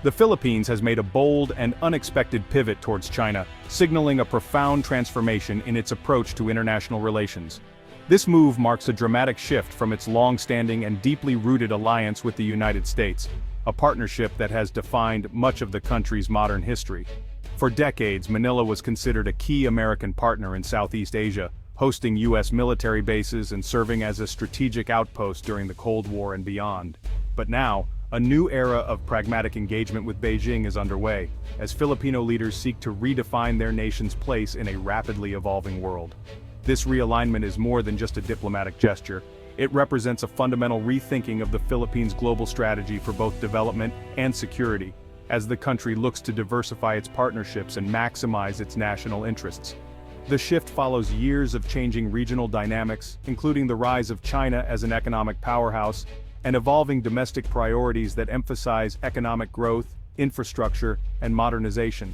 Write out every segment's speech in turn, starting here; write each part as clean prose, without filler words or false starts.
The Philippines has made a bold and unexpected pivot towards China, signaling a profound transformation in its approach to international relations. This move marks a dramatic shift from its long-standing and deeply rooted alliance with the United States, a partnership that has defined much of the country's modern history. For decades, Manila was considered a key American partner in Southeast Asia, hosting U.S. military bases and serving as a strategic outpost during the Cold War and beyond. But now, a new era of pragmatic engagement with Beijing is underway, as Filipino leaders seek to redefine their nation's place in a rapidly evolving world. This realignment is more than just a diplomatic gesture. It represents a fundamental rethinking of the Philippines' global strategy for both development and security, as the country looks to diversify its partnerships and maximize its national interests. The shift follows years of changing regional dynamics, including the rise of China as an economic powerhouse, and evolving domestic priorities that emphasize economic growth, infrastructure, and modernization.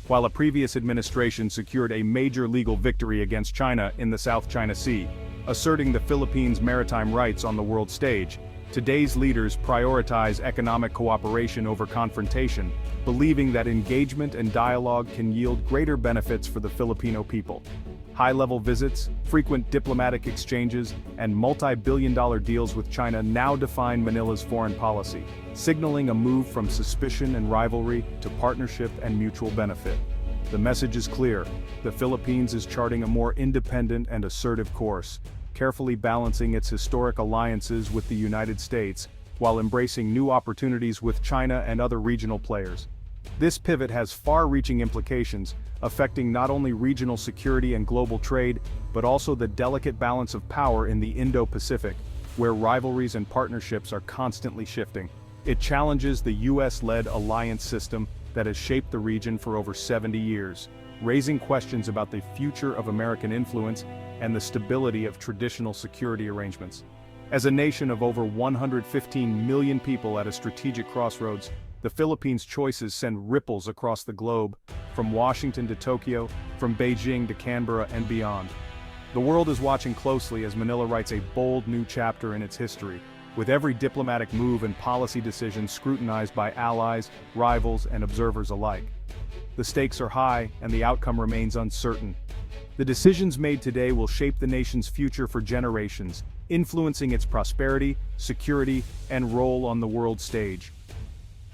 While a previous administration secured a major legal victory against China in the South China Sea, asserting the Philippines' maritime rights on the world stage, today's leaders prioritize economic cooperation over confrontation, believing that engagement and dialogue can yield greater benefits for the Filipino people. High-level visits, frequent diplomatic exchanges, and multi-billion-dollar deals with China now define Manila's foreign policy, signaling a move from suspicion and rivalry to partnership and mutual benefit. The message is clear: the Philippines is charting a more independent and assertive course, carefully balancing its historic alliances with the United States, while embracing new opportunities with China and other regional players. This pivot has far-reaching implications, affecting not only regional security and global trade, but also the delicate balance of power in the Indo-Pacific, where rivalries and partnerships are constantly shifting. It challenges the US-led alliance system that has shaped the region for over 70 years, raising questions about the future of American influence and the stability of traditional security arrangements. As a nation of over 115 million people at a strategic crossroads, the Philippines' choices send ripples across the globe, from Washington to Tokyo, from Beijing to Canberra and beyond. The world is watching closely as Manila writes a bold new chapter in its history, with every diplomatic move and policy decision scrutinized by allies, rivals, and observers alike. The stakes are high, and the outcome remains uncertain. The decisions made today will shape the nation's future for generations, influencing its prosperity, security, and role on the world stage.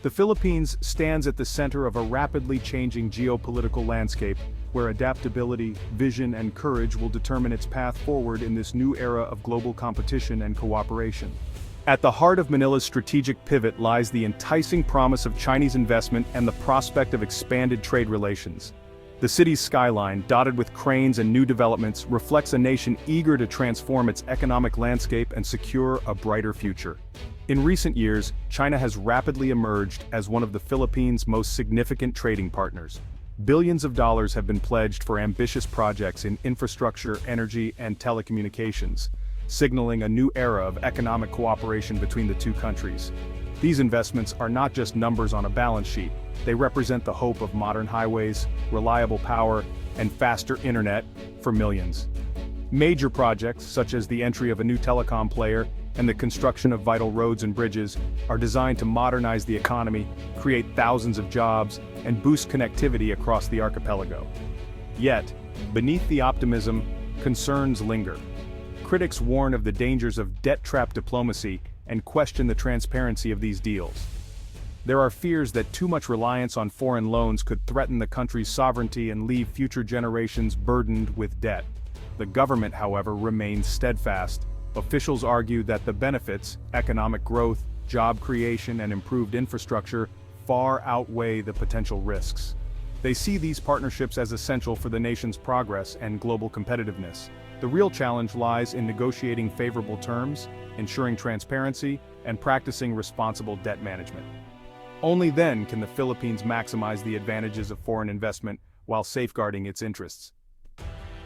The Philippines stands at the center of a rapidly changing geopolitical landscape, where adaptability, vision, and courage will determine its path forward in this new era of global competition and cooperation. At the heart of Manila's strategic pivot lies the enticing promise of Chinese investment and the prospect of expanded trade relations. The city's skyline, dotted with cranes and new developments, reflects a nation eager to transform its economic landscape and secure a brighter future. In recent years, China has rapidly emerged as one of the Philippines' most significant trading partners. Billions of dollars have been pledged for ambitious projects in infrastructure, energy, and telecommunications, signaling a new era of economic cooperation between the two countries. These investments are not just numbers on a balance sheet. They represent the hope of modern highways, reliable power, and faster internet for millions. Major projects, such as the entry of a new telecom player and the construction of vital roads and bridges, are designed to modernize the economy, create thousands of jobs, and boost connectivity across the archipelago. Yet, beneath the optimism, concerns linger. Critics warn of the dangers of debt-trap diplomacy and question the transparency of these deals. There are fears that too much reliance on foreign loans could threaten the country's sovereignty and leave future generations burdened with debt. The government, however, remains steadfast. Officials argue that the benefits, economic growth, job creation, and improved infrastructure, far outweigh the potential risks. They see these partnerships as essential for the nation's progress and global competitiveness. The real challenge lies in negotiating favorable terms, ensuring transparency, and practicing responsible debt management. Only then can the Philippines maximize the advantages of foreign investment while safeguarding its interests.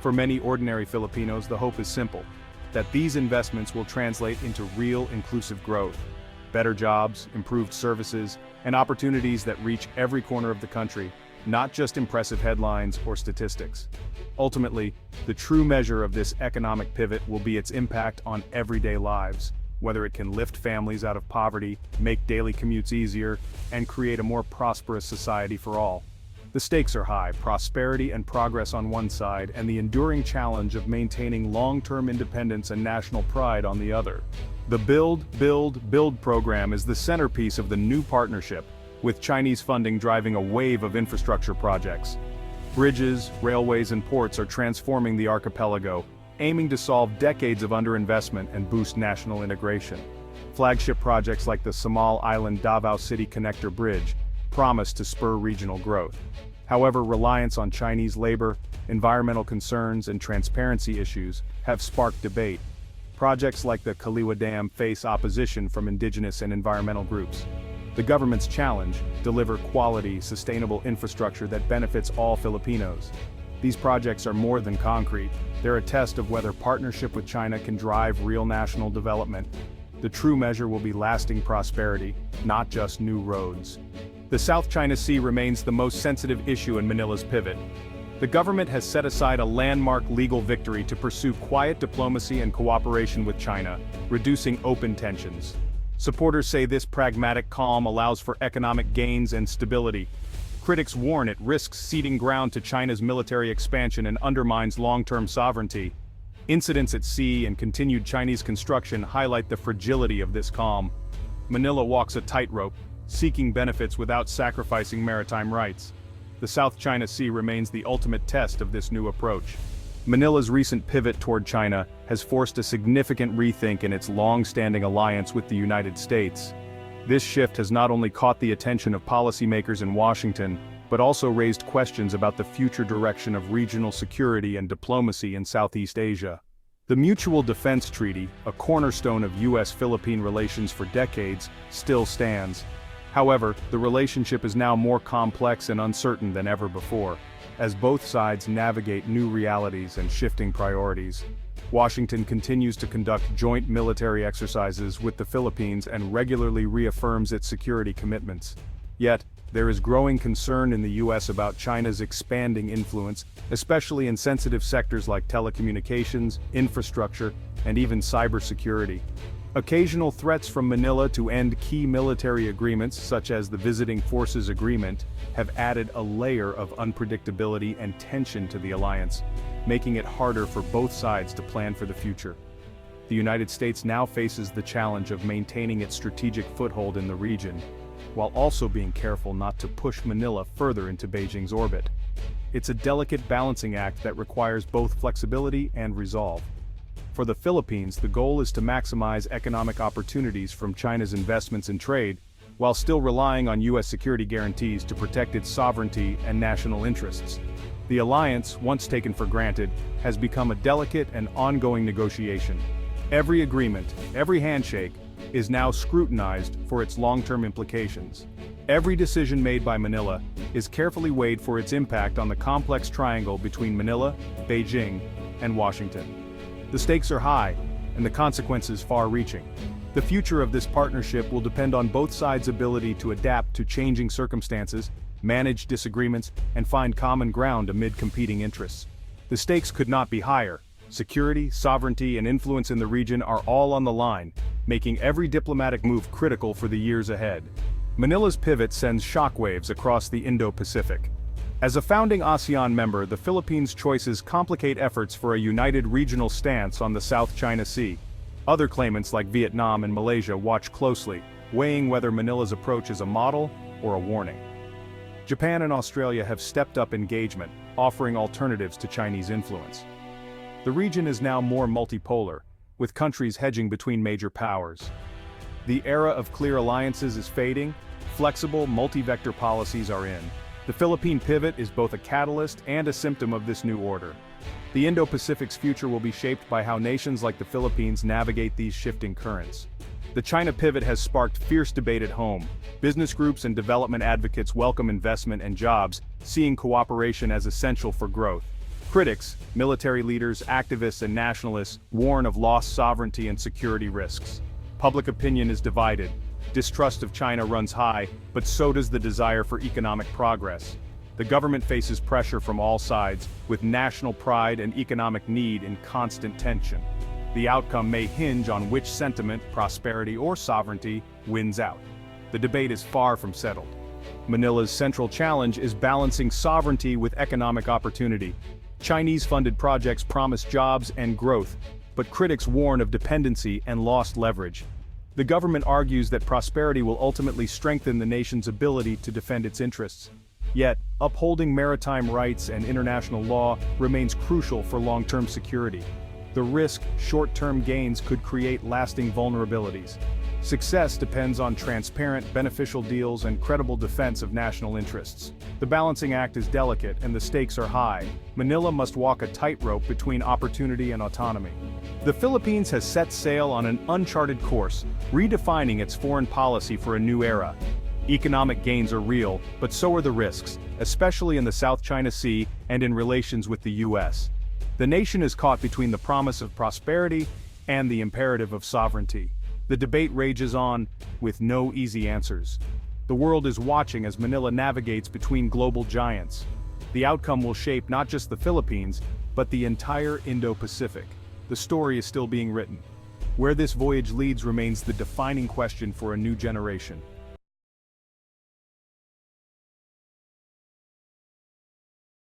For many ordinary Filipinos, the hope is simple: that these investments will translate into real inclusive growth, better jobs, improved services, and opportunities that reach every corner of the country, not just impressive headlines or statistics. Ultimately, the true measure of this economic pivot will be its impact on everyday lives, whether it can lift families out of poverty, make daily commutes easier, and create a more prosperous society for all. The stakes are high: prosperity and progress on one side, and the enduring challenge of maintaining long-term independence and national pride on the other. The Build program is the centerpiece of the new partnership, with Chinese funding driving a wave of infrastructure projects. Bridges, railways, and ports are transforming the archipelago, aiming to solve decades of underinvestment and boost national integration. Flagship projects like the Samal Island Davao City Connector Bridge promise to spur regional growth. However, reliance on Chinese labor, environmental concerns, and transparency issues have sparked debate. Projects like the Kaliwa Dam face opposition from indigenous and environmental groups. The government's challenge: deliver quality, sustainable infrastructure that benefits all Filipinos. These projects are more than concrete. They're a test of whether partnership with China can drive real national development. The true measure will be lasting prosperity, not just new roads. The South China Sea remains the most sensitive issue in Manila's pivot. The government has set aside a landmark legal victory to pursue quiet diplomacy and cooperation with China, reducing open tensions. Supporters say this pragmatic calm allows for economic gains and stability. Critics warn it risks ceding ground to China's military expansion and undermines long-term sovereignty. Incidents at sea and continued Chinese construction highlight the fragility of this calm. Manila walks a tightrope, seeking benefits without sacrificing maritime rights. The South China Sea remains the ultimate test of this new approach. Manila's recent pivot toward China has forced a significant rethink in its long-standing alliance with the United States. This shift has not only caught the attention of policymakers in Washington, but also raised questions about the future direction of regional security and diplomacy in Southeast Asia. The Mutual Defense Treaty, a cornerstone of U.S.-Philippine relations for decades, still stands. However, the relationship is now more complex and uncertain than ever before, as both sides navigate new realities and shifting priorities. Washington continues to conduct joint military exercises with the Philippines and regularly reaffirms its security commitments. Yet, there is growing concern in the U.S. about China's expanding influence, especially in sensitive sectors like telecommunications, infrastructure, and even cybersecurity. Occasional threats from Manila to end key military agreements, such as the Visiting Forces Agreement, have added a layer of unpredictability and tension to the alliance, making it harder for both sides to plan for the future. The United States now faces the challenge of maintaining its strategic foothold in the region, while also being careful not to push Manila further into Beijing's orbit. It's a delicate balancing act that requires both flexibility and resolve. For the Philippines, the goal is to maximize economic opportunities from China's investments in trade, while still relying on U.S. security guarantees to protect its sovereignty and national interests. The alliance, once taken for granted, has become a delicate and ongoing negotiation. Every agreement, every handshake, is now scrutinized for its long-term implications. Every decision made by Manila is carefully weighed for its impact on the complex triangle between Manila, Beijing, and Washington. The stakes are high, and the consequences far-reaching. The future of this partnership will depend on both sides' ability to adapt to changing circumstances, manage disagreements, and find common ground amid competing interests. The stakes could not be higher. Security, sovereignty, and influence in the region are all on the line, making every diplomatic move critical for the years ahead. Manila's pivot sends shockwaves across the Indo-Pacific. As a founding ASEAN member, the Philippines' choices complicate efforts for a united regional stance on the South China Sea. Other claimants like Vietnam and Malaysia watch closely, weighing whether Manila's approach is a model or a warning. Japan and Australia have stepped up engagement, offering alternatives to Chinese influence. The region is now more multipolar, with countries hedging between major powers. The era of clear alliances is fading, flexible multi-vector policies are in. The Philippine pivot is both a catalyst and a symptom of this new order. The Indo-Pacific's future will be shaped by how nations like the Philippines navigate these shifting currents. The China pivot has sparked fierce debate at home. Business groups and development advocates welcome investment and jobs, seeing cooperation as essential for growth. Critics, military leaders, activists, and nationalists warn of lost sovereignty and security risks. Public opinion is divided. Distrust of China runs high, but so does the desire for economic progress. The government faces pressure from all sides, with national pride and economic need in constant tension. The outcome may hinge on which sentiment, prosperity, or sovereignty wins out. The debate is far from settled. Manila's central challenge is balancing sovereignty with economic opportunity. Chinese-funded projects promise jobs and growth, but critics warn of dependency and lost leverage. The government argues that prosperity will ultimately strengthen the nation's ability to defend its interests. Yet, upholding maritime rights and international law remains crucial for long-term security. The risk short-term gains could create lasting vulnerabilities. Success depends on transparent, beneficial deals and credible defense of national interests. The balancing act is delicate and the stakes are high. Manila must walk a tightrope between opportunity and autonomy. The Philippines has set sail on an uncharted course, redefining its foreign policy for a new era. Economic gains are real, but so are the risks, especially in the South China Sea and in relations with the U.S. The nation is caught between the promise of prosperity and the imperative of sovereignty. The debate rages on, with no easy answers. The world is watching as Manila navigates between global giants. The outcome will shape not just the Philippines, but the entire Indo-Pacific. The story is still being written. Where this voyage leads remains the defining question for a new generation.